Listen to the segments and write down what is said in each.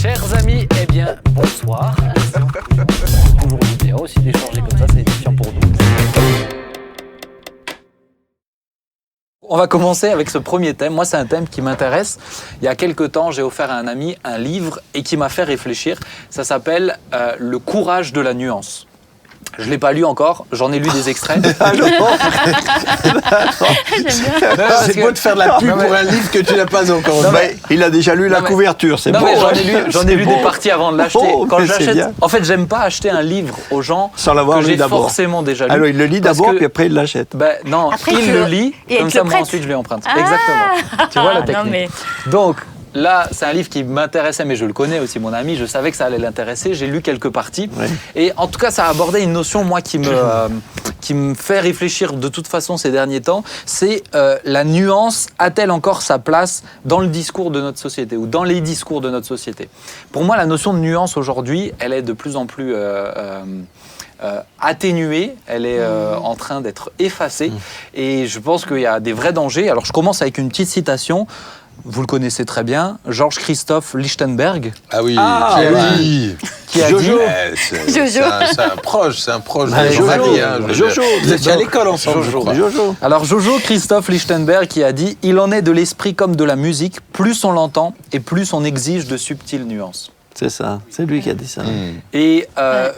Chers amis, eh bien, bonsoir. Toujours bien aussi d'échanger comme ça, c'est édifiant pour nous. On va commencer avec ce premier thème. Moi, c'est un thème qui m'intéresse. Il y a quelques temps, j'ai offert à un ami un livre et qui m'a fait réfléchir. Ça s'appelle « Le courage de la nuance ». Je ne l'ai pas lu encore, j'en ai lu des extraits. C'est beau de faire de la pub pour un livre que tu n'as pas encore lu. Il a déjà lu la couverture, c'est bon. J'en ai lu des parties avant de l'acheter. Quand j'achète, en fait, j'aime pas acheter un livre aux gens sans l'avoir lu d'abord. Forcément déjà lu. Alors il le lit d'abord, puis après il l'achète. Non, après, il le lit, comme ça, moi ensuite je lui emprunte. Exactement. Tu vois la technique. Donc, là, c'est un livre qui m'intéressait, mais je le connais aussi, mon ami. Je savais que ça allait l'intéresser. J'ai lu quelques parties. Ouais. Et en tout cas, ça a abordé une notion, moi, qui me fait réfléchir de toute façon ces derniers temps. C'est la nuance a-t-elle encore sa place dans le discours de notre société ou dans les discours de notre société? Pour moi, la notion de nuance aujourd'hui, elle est de plus en plus atténuée, elle est en train d'être effacée. Et je pense qu'il y a des vrais dangers. Alors, je commence avec une petite citation. Vous le connaissez très bien, Georges-Christophe Lichtenberg. Ah oui, qui a Jojo. dit... Jojo. C'est un proche de Jojo. Jojo. Vous étiez à l'école ensemble, je crois. Jojo. Alors Jojo-Christophe Lichtenberg qui a dit « Il en est de l'esprit comme de la musique, plus on l'entend et plus on exige de subtiles nuances ». C'est ça, c'est lui qui a dit ça. Et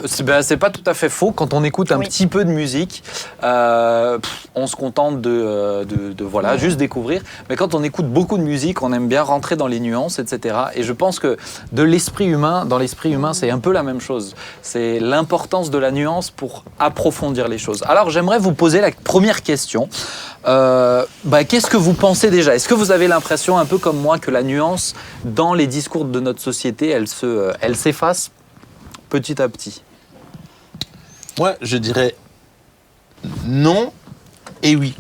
c'est pas tout à fait faux. Quand on écoute un petit peu de musique, on se contente de voilà, juste découvrir. Mais quand on écoute beaucoup de musique, on aime bien rentrer dans les nuances, etc. Et je pense que dans l'esprit humain, c'est un peu la même chose. C'est l'importance de la nuance pour approfondir les choses. Alors j'aimerais vous poser la première question. Qu'est-ce que vous pensez déjà? Est-ce que vous avez l'impression, un peu comme moi, que la nuance dans les discours de notre société, elle s'efface petit à petit? Moi, je dirais non et oui.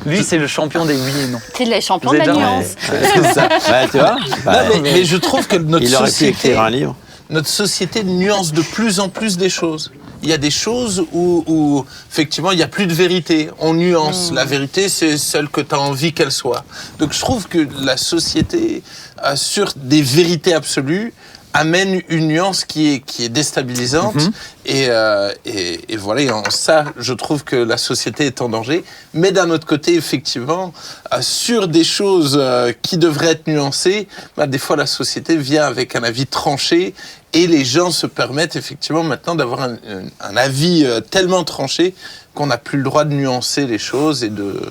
Lui, c'est le champion des oui et non. C'est le champion de la nuance. C'est ça. Tu vois mais je trouve que notre il aurait pu écrire un livre. Notre société nuance de plus en plus des choses. Il y a des choses où effectivement, il n'y a plus de vérité. On nuance. La vérité, c'est celle que tu as envie qu'elle soit. Donc, je trouve que la société, sur des vérités absolues, amène une nuance qui est déstabilisante. Et voilà, et en ça, je trouve que la société est en danger. Mais d'un autre côté, effectivement, sur des choses qui devraient être nuancées, des fois, la société vient avec un avis tranché. Et les gens se permettent effectivement maintenant d'avoir un avis tellement tranché qu'on n'a plus le droit de nuancer les choses et de...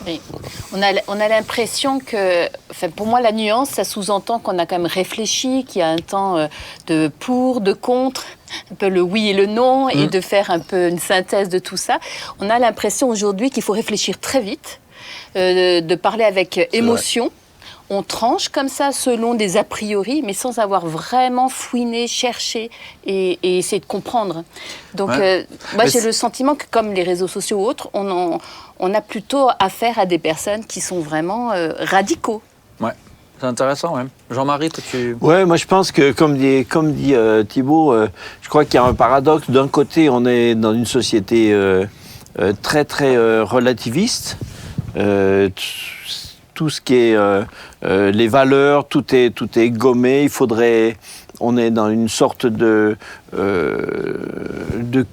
Oui. Voilà. On a l'impression que, pour moi, la nuance, ça sous-entend qu'on a quand même réfléchi, qu'il y a un temps de pour, de contre, un peu le oui et le non, et de faire un peu une synthèse de tout ça. On a l'impression aujourd'hui qu'il faut réfléchir très vite, de parler avec émotion. On tranche comme ça selon des a priori, mais sans avoir vraiment fouiné, cherché et essayé de comprendre. Donc, moi, j'ai le sentiment que, comme les réseaux sociaux ou autres, on a plutôt affaire à des personnes qui sont vraiment radicaux. Ouais, c'est intéressant, ouais. Jean-Marie, tu... Ouais, moi je pense que, comme dit Thibault, je crois qu'il y a un paradoxe. D'un côté, on est dans une société très, très relativiste. Tout ce qui est les valeurs, tout est gommé. On est dans une sorte de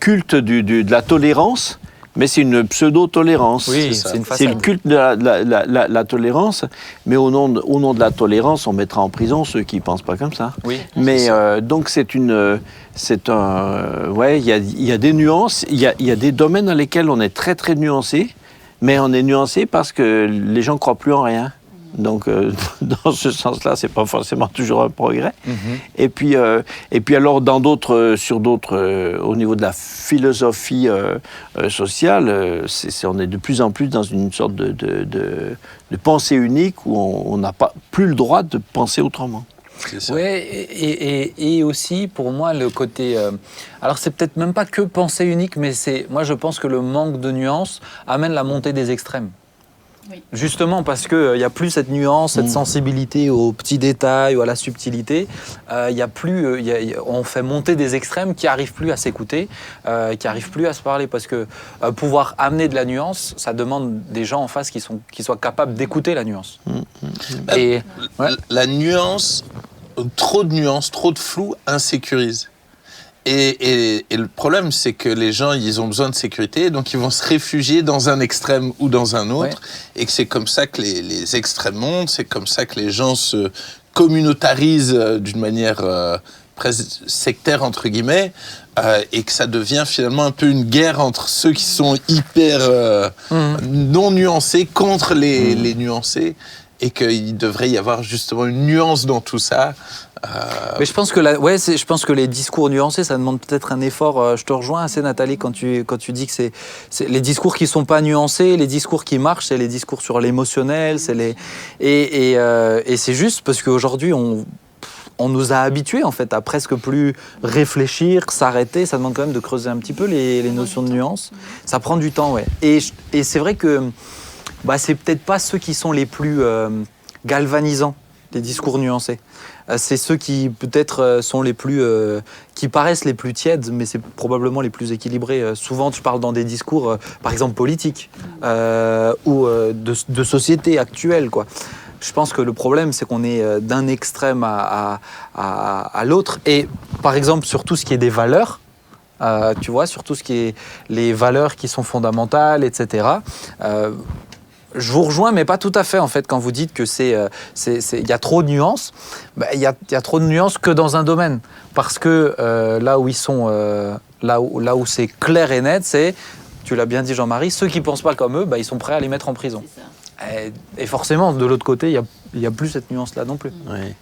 culte de la tolérance, mais c'est une pseudo-tolérance. Oui, c'est le culte de la tolérance, mais au nom de la tolérance, on mettra en prison ceux qui ne pensent pas comme ça. Oui, mais donc il y a des nuances, il y a des domaines dans lesquels on est très très nuancé. Mais on est nuancé parce que les gens ne croient plus en rien. Donc, dans ce sens-là, ce n'est pas forcément toujours un progrès. Et puis alors, au niveau de la philosophie sociale, on est de plus en plus dans une sorte de pensée unique où on n'a plus le droit de penser autrement. Oui, et aussi, pour moi, le côté... alors, c'est peut-être même pas que pensée unique, mais moi, je pense que le manque de nuances amène la montée des extrêmes. Oui. Justement parce qu'il n'y a plus cette nuance, cette sensibilité aux petits détails ou à la subtilité. On fait monter des extrêmes qui n'arrivent plus à s'écouter, qui n'arrivent plus à se parler. Parce que pouvoir amener de la nuance, ça demande des gens en face qui soient capables d'écouter la nuance. La nuance... trop de nuances, trop de flou insécurise. Et le problème, c'est que les gens, ils ont besoin de sécurité, donc ils vont se réfugier dans un extrême ou dans un autre, et que c'est comme ça que les extrêmes montent, c'est comme ça que les gens se communautarisent d'une manière presque sectaire, entre guillemets, et que ça devient finalement un peu une guerre entre ceux qui sont hyper non nuancés contre les nuancés, et qu'il devrait y avoir justement une nuance dans tout ça. Mais je pense que les discours nuancés, ça demande peut-être un effort. Je te rejoins assez, Nathalie, quand tu dis que c'est les discours qui sont pas nuancés, les discours qui marchent, c'est les discours sur l'émotionnel, et c'est juste parce qu'aujourd'hui on nous a habitués en fait à presque plus réfléchir, s'arrêter. Ça demande quand même de creuser un petit peu les notions de nuance. Ça prend du temps, ouais. Et c'est vrai que c'est peut-être pas ceux qui sont les plus galvanisants, les discours nuancés. C'est ceux qui peut-être sont les plus, qui paraissent les plus tièdes, mais c'est probablement les plus équilibrés. Souvent, tu parles dans des discours, par exemple politiques ou de société actuelle, quoi. Je pense que le problème, c'est qu'on est d'un extrême à l'autre. Et par exemple, sur tout ce qui est des valeurs, tu vois, sur tout ce qui est les valeurs qui sont fondamentales, etc. Je vous rejoins, mais pas tout à fait, en fait, quand vous dites que il y a trop de nuances. Il y a trop de nuances que dans un domaine. Parce que là où ils sont, là où c'est clair et net, c'est, tu l'as bien dit, Jean-Marie, ceux qui ne pensent pas comme eux, ils sont prêts à les mettre en prison. Et forcément, de l'autre côté, il n'y a plus cette nuance-là non plus. Oui.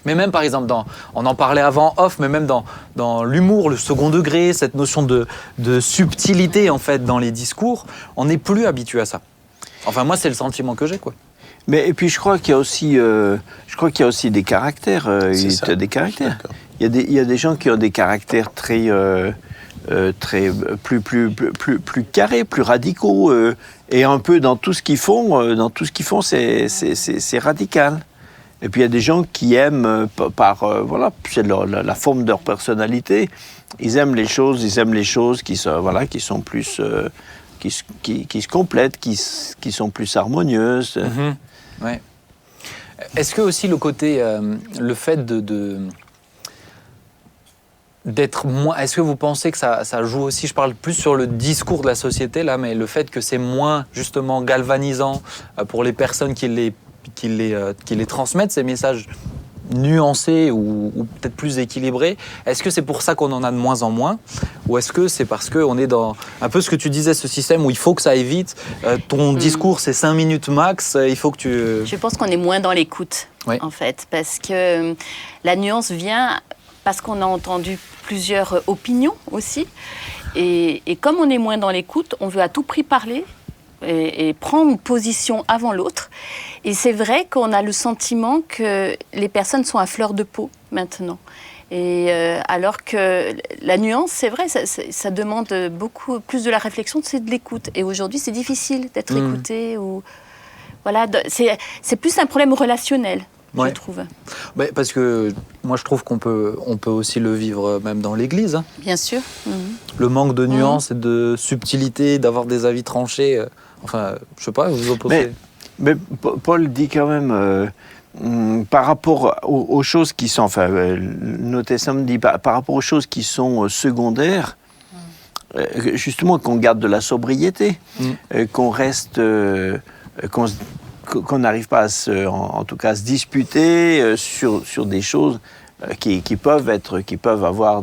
Mais même, par exemple, on en parlait avant off, mais même dans l'humour, le second degré, cette notion de subtilité, en fait, dans les discours, on n'est plus habitué à ça. Enfin, moi, c'est le sentiment que j'ai, quoi. Mais et puis je crois qu'il y a aussi, des caractères. Des caractères. Il y a des gens qui ont des caractères très plus carrés, plus radicaux, et un peu dans tout ce qu'ils font. C'est radical. Et puis il y a des gens qui aiment c'est la forme de leur personnalité. Ils aiment les choses qui sont plus qui se complètent, qui sont plus harmonieuses. Ouais. Est-ce que aussi le côté, le fait d'être moins... Est-ce que vous pensez que ça joue aussi, je parle plus sur le discours de la société là, mais le fait que c'est moins justement galvanisant pour les personnes qui les transmettent, ces messages nuancés ou peut-être plus équilibrés, est-ce que c'est pour ça qu'on en a de moins en moins, ou est-ce que c'est parce qu'on est dans un peu ce que tu disais, ce système où il faut que ça aille vite, ton discours c'est 5 minutes max, il faut que tu... Je pense qu'on est moins dans l'écoute, en fait, parce que la nuance vient parce qu'on a entendu plusieurs opinions aussi, et comme on est moins dans l'écoute, on veut à tout prix parler et prendre une position avant l'autre. Et c'est vrai qu'on a le sentiment que les personnes sont à fleur de peau maintenant. Et alors que la nuance, c'est vrai, ça demande beaucoup plus de la réflexion, c'est de l'écoute. Et aujourd'hui, c'est difficile d'être écouté. Voilà, c'est plus un problème relationnel, je trouve. Parce que moi, je trouve qu'on peut aussi le vivre même dans l'Église. Hein. Bien sûr. Le manque de nuance et de subtilité, d'avoir des avis tranchés. Enfin, je sais pas, vous opposez. Mais Paul dit quand même, par rapport aux choses qui sont, Notessam dit par rapport aux choses qui sont secondaires, justement qu'on garde de la sobriété, qu'on reste, qu'on n'arrive pas en tout cas à se disputer sur des choses qui peuvent avoir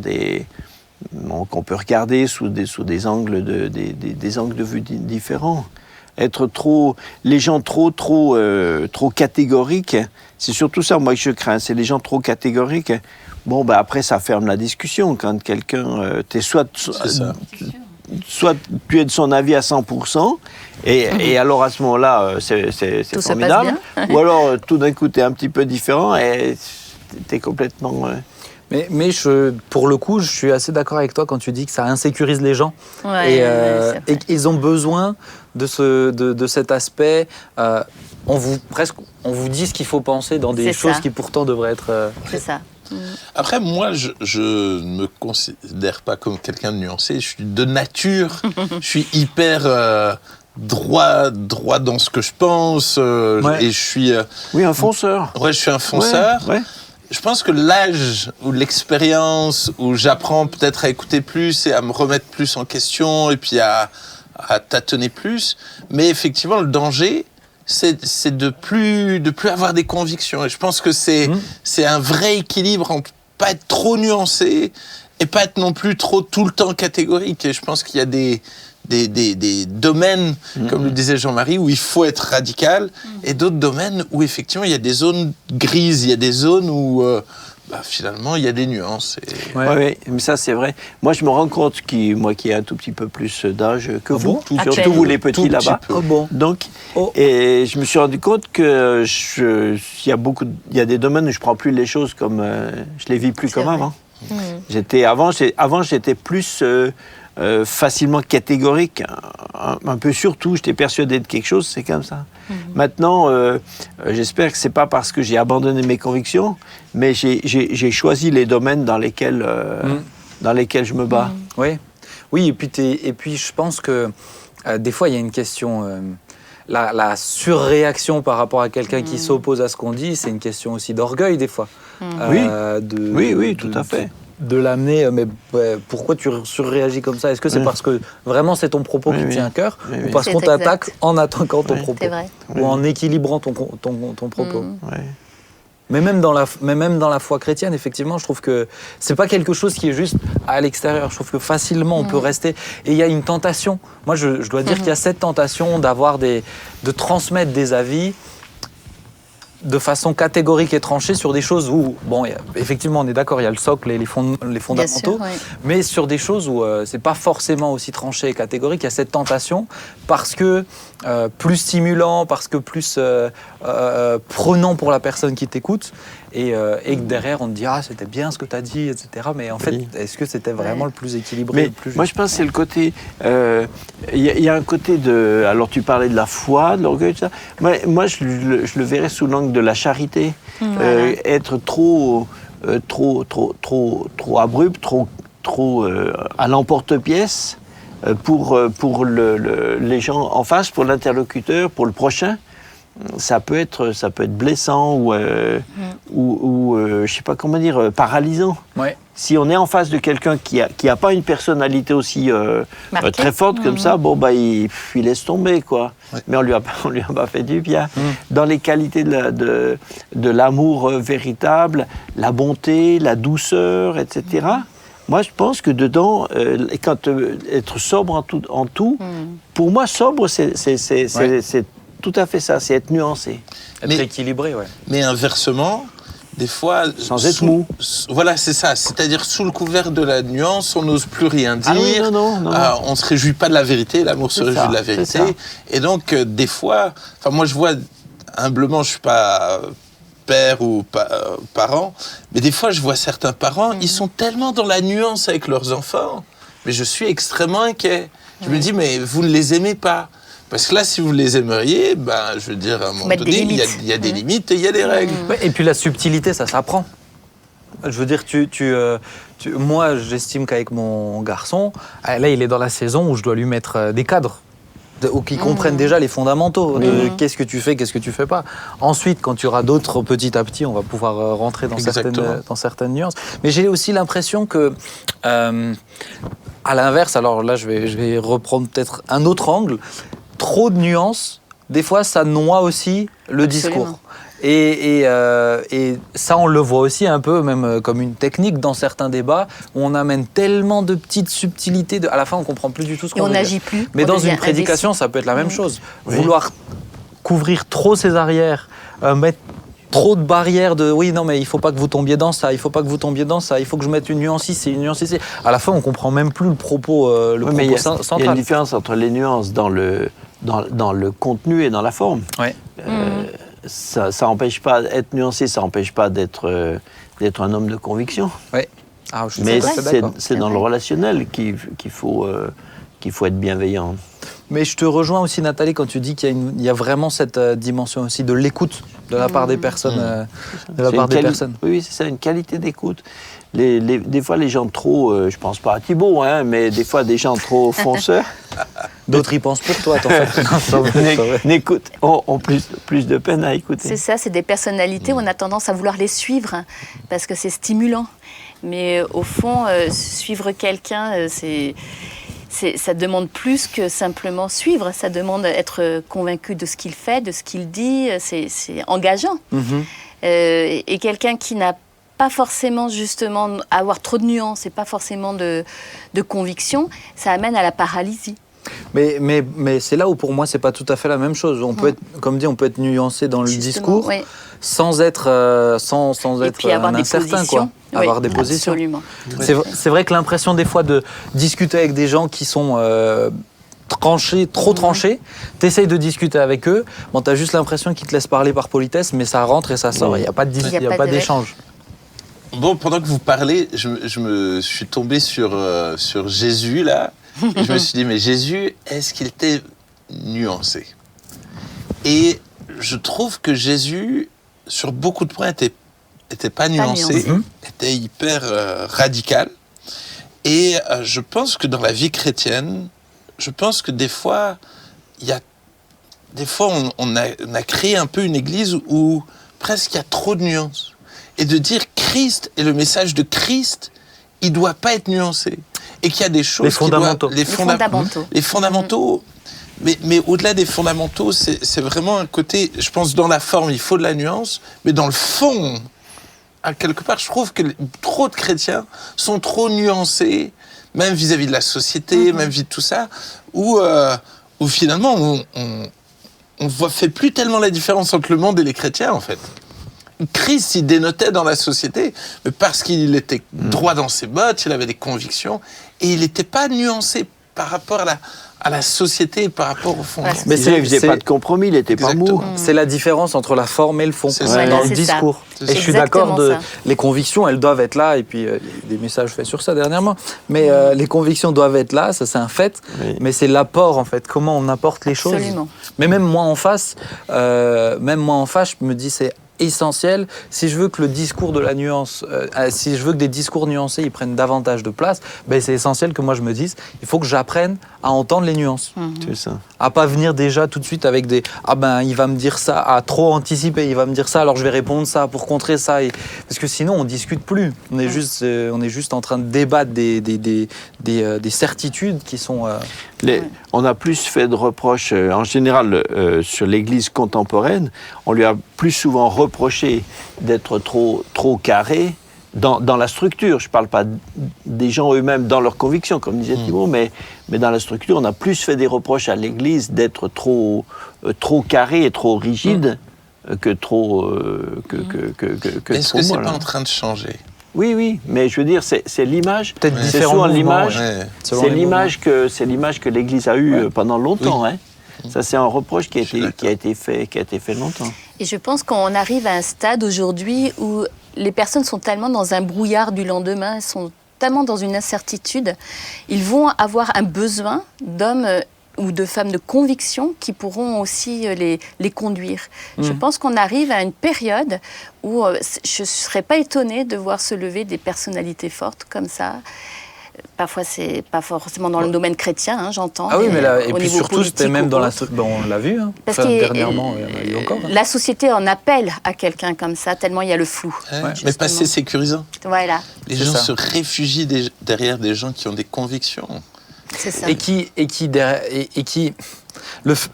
qu'on peut regarder sous des angles des angles de vue différents. Les gens trop catégoriques, c'est surtout ça moi que je crains, c'est les gens trop catégoriques. Bon, après ça ferme la discussion quand quelqu'un soit tu es de son avis à 100%, et alors à ce moment-là c'est formidable, ou alors tout d'un coup tu es un petit peu différent et tu es complètement... Mais pour le coup, je suis assez d'accord avec toi quand tu dis que ça insécurise les gens. Et qu'ils ont besoin de cet aspect. On vous dit ce qu'il faut penser dans des choses qui pourtant devraient être... C'est ça. Après, moi, je ne me considère pas comme quelqu'un de nuancé. Je suis de nature, je suis hyper... droit dans ce que je pense. Et je suis... Oui, un fonceur. Ouais, je suis un fonceur. Ouais. je pense que l'âge ou l'expérience où j'apprends peut-être à écouter plus et à me remettre plus en question et puis à tâtonner plus, mais effectivement le danger c'est de plus avoir des convictions, et je pense que c'est un vrai équilibre entre pas être trop nuancé et pas être non plus trop tout le temps catégorique. Et je pense qu'il y a des domaines, comme le disait Jean-Marie, où il faut être radical, et d'autres domaines où effectivement il y a des zones grises, il y a des zones où finalement il y a des nuances. Oui, mais ça c'est vrai. Moi je me rends compte, moi qui ai un tout petit peu plus d'âge que vous, surtout vous les petits là-bas. Donc, et je me suis rendu compte que il y a des domaines où je prends plus les choses comme je les vis plus comme avant. Avant j'étais plus facilement catégorique, un peu surtout, j'étais persuadé de quelque chose, c'est comme ça. Maintenant, j'espère que c'est pas parce que j'ai abandonné mes convictions, mais j'ai choisi les domaines dans lesquels je me bats. Oui, et puis je pense que des fois il y a une question, la surréaction par rapport à quelqu'un qui s'oppose à ce qu'on dit, c'est une question aussi d'orgueil des fois. Oui, tout à fait. De l'amener, mais pourquoi tu surréagis comme ça? Est-ce que c'est parce que vraiment c'est ton propos qui tient à cœur, ou parce qu'on t'attaque en attaquant ton propos, ou en équilibrant ton propos? Mais même dans la foi chrétienne, effectivement, je trouve que c'est pas quelque chose qui est juste à l'extérieur. Je trouve que facilement on peut rester. Et il y a une tentation. Moi, je dois dire qu'il y a cette tentation de transmettre des avis de façon catégorique et tranchée sur des choses où, effectivement, on est d'accord, il y a le socle et les fondamentaux, sûr, mais sur des choses où c'est pas forcément aussi tranché et catégorique. Il y a cette tentation parce que plus stimulant, parce que plus prenant pour la personne qui t'écoute, et que derrière on te dit c'était bien ce que tu as dit, etc. Mais en fait, est-ce que c'était vraiment le plus équilibré, le plus juste? Moi je pense que c'est le côté, il y a un côté de, alors tu parlais de la foi, de l'orgueil, tout ça. Moi je le verrais sous l'angle de la charité. Être trop abrupt, trop à l'emporte-pièce pour les gens en face, pour l'interlocuteur, pour le prochain. Ça peut être blessant ou je sais pas comment dire, paralysant. Si on est en face de quelqu'un qui a pas une personnalité aussi très forte comme ça, il laisse tomber quoi. Mais on lui a pas fait du bien. Dans les qualités de l'amour véritable, la bonté, la douceur, etc. Moi, je pense que dedans, être sobre en tout, pour moi, sobre, c'est tout à fait ça, c'est être nuancé. Être équilibré, Mais inversement, des fois... Sans être mou. Voilà, c'est ça. C'est-à-dire, sous le couvert de la nuance, on n'ose plus rien dire. Non. On ne se réjouit pas de la vérité, l'amour se réjouit de la vérité. Et donc, des fois... moi, je vois, humblement, je ne suis pas père ou parent, mais des fois, je vois certains parents, ils sont tellement dans la nuance avec leurs enfants, mais je suis extrêmement inquiet. Je me dis, mais vous ne les aimez pas. Parce que là, si vous les aimeriez, je veux dire, à un moment donné, il y a des limites et il y a des règles. Et puis la subtilité, ça s'apprend. Je veux dire, moi, j'estime qu'avec mon garçon, là, il est dans la saison où je dois lui mettre des cadres, qui comprennent déjà les fondamentaux de qu'est-ce que tu fais, qu'est-ce que tu fais pas. Ensuite, quand tu auras d'autres, petit à petit, on va pouvoir rentrer dans certaines nuances. Mais j'ai aussi l'impression que, à l'inverse, alors là, je vais reprendre peut-être un autre angle. Trop de nuances, des fois, ça noie aussi le discours. Et ça, on le voit aussi un peu, même comme une technique dans certains débats, où on amène tellement de petites subtilités, à la fin, on comprend plus du tout ce qu'on veut dire. Et on n'agit plus. Mais dans une prédication, ça peut être la même chose. Vouloir couvrir trop ses arrières, mettre trop de barrières mais il faut pas que vous tombiez dans ça, il faut pas que vous tombiez dans ça, il faut que je mette une nuance ici, une nuance ici. À la fin, on comprend même plus le propos central. Il y a une différence entre les nuances dans le contenu et dans la forme. Ça empêche pas d'être nuancé, ça empêche pas d'être un homme de conviction. Mais c'est dans le relationnel qu'il faut qu'il faut être bienveillant. Mais je te rejoins aussi, Nathalie, quand tu dis qu'il y a vraiment cette dimension aussi de l'écoute de la part des personnes. Oui, c'est ça, une qualité d'écoute. Des fois, les gens trop, je pense pas à Thibaut, hein, mais des fois, des gens trop fonceurs. D'autres y pensent pour toi, en fait. ont plus de peine à écouter. C'est ça, c'est des personnalités où on a tendance à vouloir les suivre parce que c'est stimulant. Mais au fond, suivre quelqu'un, ça demande plus que simplement suivre. Ça demande être convaincu de ce qu'il fait, de ce qu'il dit. C'est engageant. Et quelqu'un qui n'a pas forcément justement avoir trop de nuances et pas forcément de conviction, ça amène à la paralysie. Mais c'est là où pour moi c'est pas tout à fait la même chose. On peut être, comme dit, on peut être nuancé dans le discours, oui. sans être avoir des incertain, positions. quoi. Avoir des positions. Absolument. C'est vrai que l'impression des fois de discuter avec des gens qui sont tranchés, trop tranchés, t'essayes de discuter avec eux, bon, t'as juste l'impression qu'ils te laissent parler par politesse, mais ça rentre et ça sort. Il n'y a pas d'échange. Bon, pendant que vous parlez, je me suis tombé sur Jésus, là. Et je me suis dit, mais Jésus, est-ce qu'il était nuancé? Et je trouve que Jésus, sur beaucoup de points, était pas nuancé, était hyper radical. Et je pense que dans la vie chrétienne, je pense que des fois, on a créé un peu une église où presque il y a trop de nuances. Et de dire Christ et le message de Christ, il doit pas être nuancé. Et qu'il y a des choses... Les fondamentaux. Mais au-delà des fondamentaux, c'est vraiment un côté... Je pense dans la forme, il faut de la nuance, mais dans le fond, à quelque part, je trouve que trop de chrétiens sont trop nuancés, même vis-à-vis de la société, même vis-à-vis de tout ça, où finalement, on fait plus tellement la différence entre le monde et les chrétiens, en fait. Christ, il dénotait dans la société, mais parce qu'il était droit dans ses bottes, il avait des convictions, et il n'était pas nuancé par rapport à la société, par rapport au fond. Mais il ne faisait pas de compromis, il n'était pas mou. C'est la différence entre la forme et le fond, ça. dans le discours. Et je suis d'accord, les convictions, elles doivent être là, et puis il y a des messages faits sur ça dernièrement, mais les convictions doivent être là, ça c'est un fait, mais c'est l'apport, en fait, comment on apporte les choses. Absolument. Mais même moi en face, je me dis c'est essentiel, si je veux que le discours de la nuance, si je veux que des discours nuancés ils prennent davantage de place, ben c'est essentiel que moi je me dise, il faut que j'apprenne à entendre les nuances. C'est ça. À pas venir déjà tout de suite avec des il va me dire ça, à trop anticiper, il va me dire ça, alors je vais répondre ça pour contrer ça, parce que sinon on discute plus. On est juste en train de débattre des certitudes qui sont. On a plus fait de reproches en général sur l'Église contemporaine. On lui a plus souvent reproché d'être trop carré dans la structure. Je ne parle pas des gens eux-mêmes dans leurs convictions, comme disait Thibaut, mais dans la structure, on a plus fait des reproches à l'Église d'être trop carré et trop rigide que trop... Est-ce que c'est pas en train de changer? Oui, mais je veux dire, c'est l'image. Peut-être c'est souvent l'image. C'est l'image que l'Église a eue pendant longtemps. Oui. Hein. Ça, c'est un reproche qui a été fait longtemps. Et je pense qu'on arrive à un stade aujourd'hui où les personnes sont tellement dans un brouillard du lendemain, sont tellement dans une incertitude, ils vont avoir un besoin d'hommes ou de femmes de conviction qui pourront aussi les conduire. Je pense qu'on arrive à une période où je ne serais pas étonnée de voir se lever des personnalités fortes comme ça. Parfois, c'est pas forcément dans le domaine chrétien, hein, j'entends. Ah oui, mais là, et puis surtout, politique, c'était même dans la... on l'a vu, hein. Parce que dernièrement, il y a eu encore. La société en appelle à quelqu'un comme ça, tellement il y a le flou. Mais pas c'est sécurisant. Voilà. Les gens se réfugient derrière des gens qui ont des convictions. C'est ça.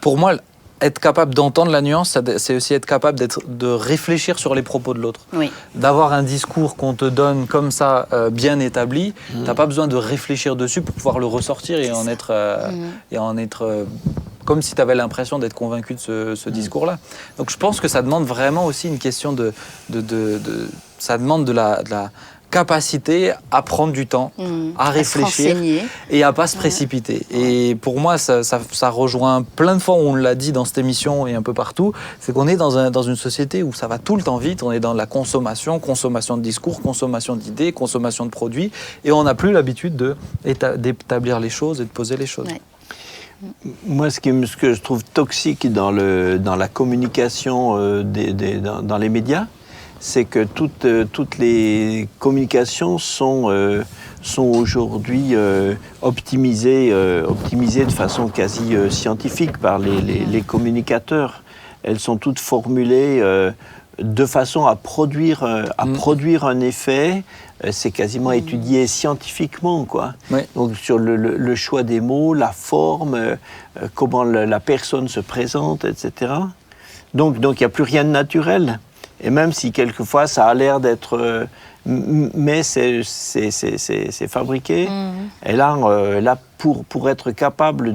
Pour moi, être capable d'entendre la nuance, c'est aussi être capable de réfléchir sur les propos de l'autre. Oui. D'avoir un discours qu'on te donne comme ça, bien établi, t'as pas besoin de réfléchir dessus pour pouvoir le ressortir et en être comme si tu avais l'impression d'être convaincu de ce discours-là. Donc je pense que ça demande vraiment aussi une question ça demande de la capacité à prendre du temps, à réfléchir et à pas se précipiter. Et pour moi, ça rejoint plein de fois, on l'a dit dans cette émission et un peu partout, c'est qu'on est dans une société où ça va tout le temps vite, on est dans la consommation de discours, consommation d'idées, consommation de produits, et on n'a plus l'habitude d'établir les choses et de poser les choses. Ouais. Moi, ce que je trouve toxique dans la communication dans les médias, c'est que toutes les communications sont aujourd'hui optimisées de façon quasi scientifique par les communicateurs. Elles sont toutes formulées de façon à produire un effet. C'est quasiment étudié scientifiquement, quoi. Oui. Donc sur le choix des mots, la forme, comment la personne se présente, etc. Donc il n'y a plus rien de naturel. Et même si quelquefois ça a l'air d'être... mais c'est fabriqué. Et là pour être capable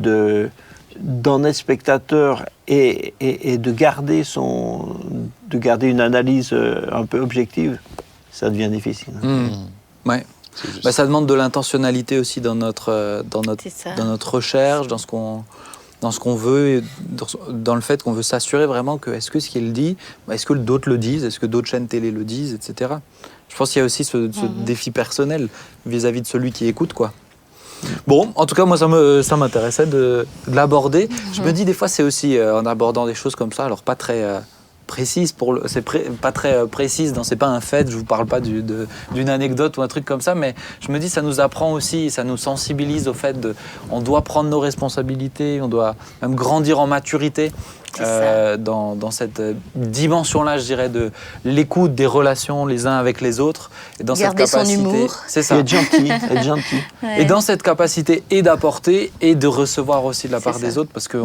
d'en être spectateur et de garder une analyse un peu objective, ça devient difficile. Ouais. Ça demande de l'intentionnalité aussi dans notre recherche, dans ce qu'on veut, et dans le fait qu'on veut s'assurer vraiment que est-ce que ce qu'il dit, est-ce que d'autres le disent, est-ce que d'autres chaînes télé le disent, etc. Je pense qu'il y a aussi ce défi personnel vis-à-vis de celui qui écoute, quoi. Bon, en tout cas, moi, ça m'intéressait de l'aborder. Je me dis, des fois, c'est aussi en abordant des choses comme ça, alors pas très précises, pas très précise, c'est pas un fait, je vous parle pas d'une anecdote ou un truc comme ça, mais je me dis, ça nous apprend aussi, ça nous sensibilise au fait on doit prendre nos responsabilités, on doit même grandir en maturité. Dans cette dimension-là, je dirais, de l'écoute des relations les uns avec les autres. Et dans garder cette capacité, son humour. C'est ça. Être gentil. Ouais. Et dans cette capacité d'apporter et de recevoir aussi de la part des autres, parce que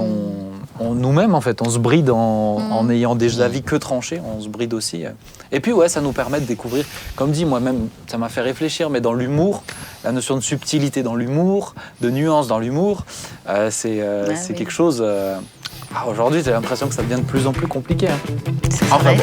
nous-mêmes, en fait, on se bride en ayant des avis que tranchés, on se bride aussi. Et puis, ça nous permet de découvrir, comme dit, moi-même, ça m'a fait réfléchir, mais dans l'humour, la notion de subtilité dans l'humour, de nuance dans l'humour, c'est quelque chose... aujourd'hui, j'ai l'impression que ça devient de plus en plus compliqué. C'est vrai.